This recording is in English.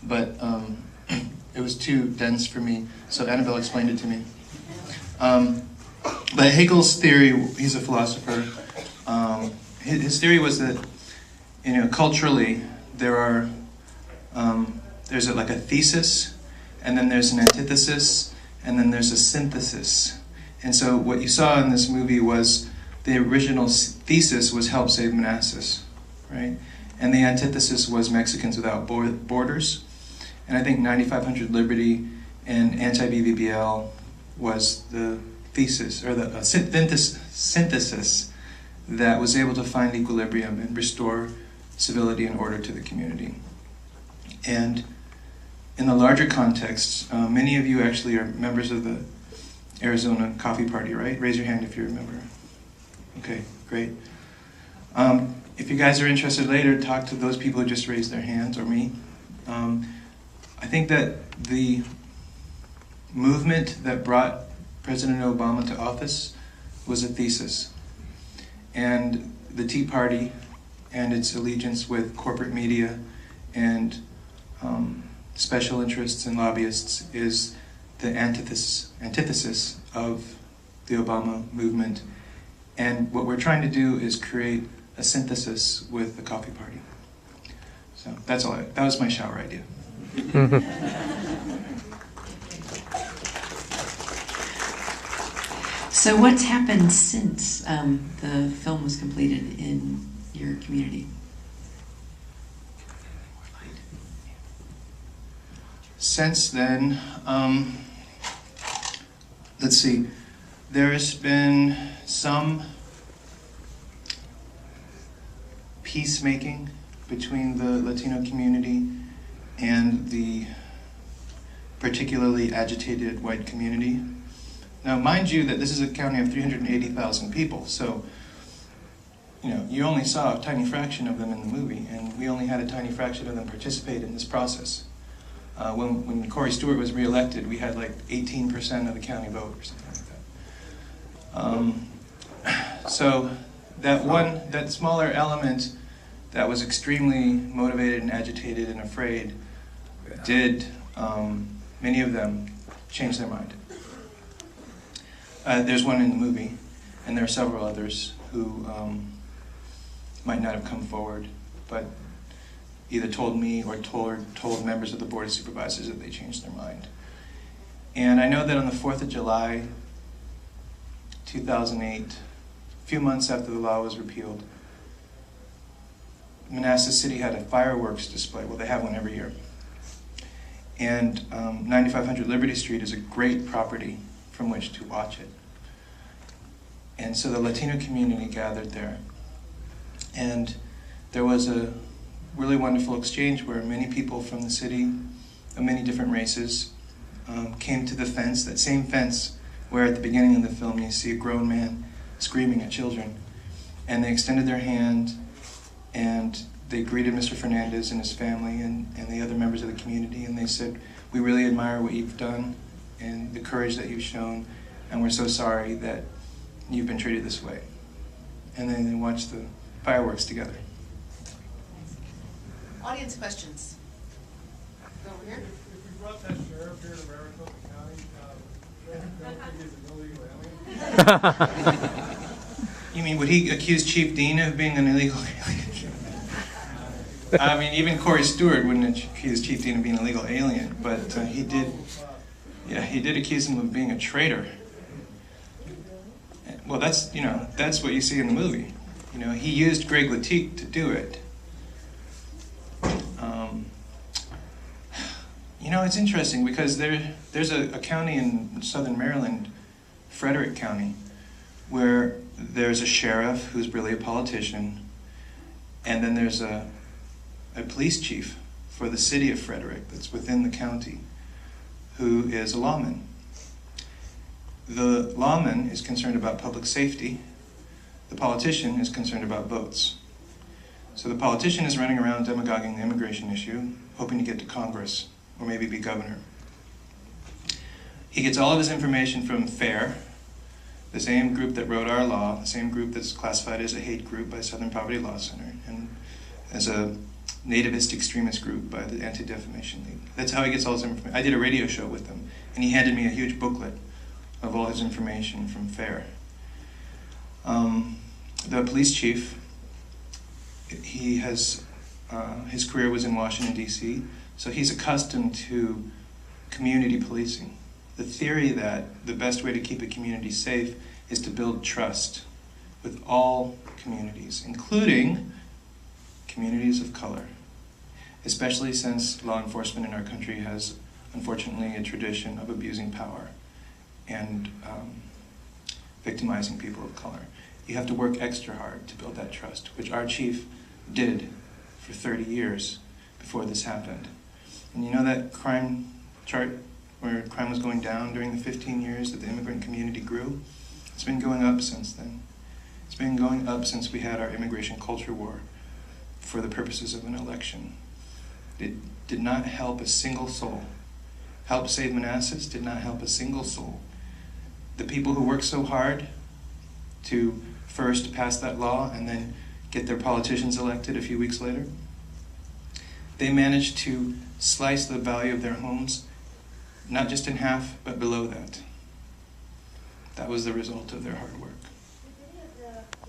but it was too dense for me, so Annabelle explained it to me. But Hegel's theory, he's a philosopher, his theory was that, culturally, there's like a thesis, and then there's an antithesis, and then there's a synthesis. And so what you saw in this movie was the original thesis was help save Manassas, right? And the antithesis was Mexicans without borders. And I think 9500 Liberty and anti-BBBL was the thesis, or the synthesis that was able to find equilibrium and restore civility and order to the community. And in the larger context, many of you actually are members of the Arizona Coffee Party, right? Raise your hand if you're a member. Okay, great. If you guys are interested later, talk to those people who just raised their hands, or me. I think that the movement that brought President Obama to office was a thesis. And the Tea Party and its allegiance with corporate media and special interests and lobbyists is the antithesis of the Obama movement. And what we're trying to do is create a synthesis with the Coffee Party. So that's all. That was my shower idea. So what's happened since the film was completed in your community? Since then, let's see, there has been some peacemaking between the Latino community and the particularly agitated white community. Now, mind you that this is a county of 380,000 people, so you only saw a tiny fraction of them in the movie, and we only had a tiny fraction of them participate in this process. When Corey Stewart was reelected, we had like 18% of the county vote or something like that. So that smaller element that was extremely motivated and agitated and afraid did, many of them, change their mind. There's one in the movie, and there are several others who might not have come forward, but either told me or told members of the Board of Supervisors that they changed their mind. And I know that on the 4th of July, 2008, a few months after the law was repealed, Manassas City had a fireworks display. Well, they have one every year. And 9500 Liberty Street is a great property from which to watch it. And so the Latino community gathered there. And there was a really wonderful exchange where many people from the city, of many different races, came to the fence, that same fence where at the beginning of the film you see a grown man screaming at children. And they extended their hand and they greeted Mr. Fernandez and his family and the other members of the community, and they said, "We really admire what you've done and the courage that you've shown, and we're so sorry that you've been treated this way." And then they watched the fireworks together. Audience questions. Go over here. If we brought that sheriff here to Maricopa County, don't think he's an illegal alien? You mean, would he accuse Chief Dean of being an illegal alien? I mean, even Corey Stewart wouldn't accuse Chief Dean of being an illegal alien, but he did accuse him of being a traitor. Well, that's what you see in the movie. He used Greg Latique to do it. It's interesting because there's a county in southern Maryland, Frederick County, where there's a sheriff who's really a politician, and then there's a police chief for the city of Frederick that's within the county who is a lawman. The lawman is concerned about public safety. The politician is concerned about votes. So the politician is running around demagoguing the immigration issue, hoping to get to Congress or maybe be governor. He gets all of his information from FAIR, the same group that wrote our law, the same group that's classified as a hate group by Southern Poverty Law Center, and as a nativist extremist group by the Anti-Defamation League. That's how he gets all his information. I did a radio show with him, and he handed me a huge booklet of all his information from FAIR. The police chief, he has, his career was in Washington, D.C., so he's accustomed to community policing. The theory that the best way to keep a community safe is to build trust with all communities, including communities of color, especially since law enforcement in our country has, unfortunately, a tradition of abusing power and victimizing people of color. You have to work extra hard to build that trust, which our chief did for 30 years before this happened. And you know that crime chart where crime was going down during the 15 years that the immigrant community grew? It's been going up since then. It's been going up since we had our immigration culture war for the purposes of an election. It did not help a single soul. Help Save Manassas did not help a single soul. The people who worked so hard to first pass that law and then get their politicians elected a few weeks later, they managed to slice the value of their homes not just in half, but below that. That was the result of their hard work.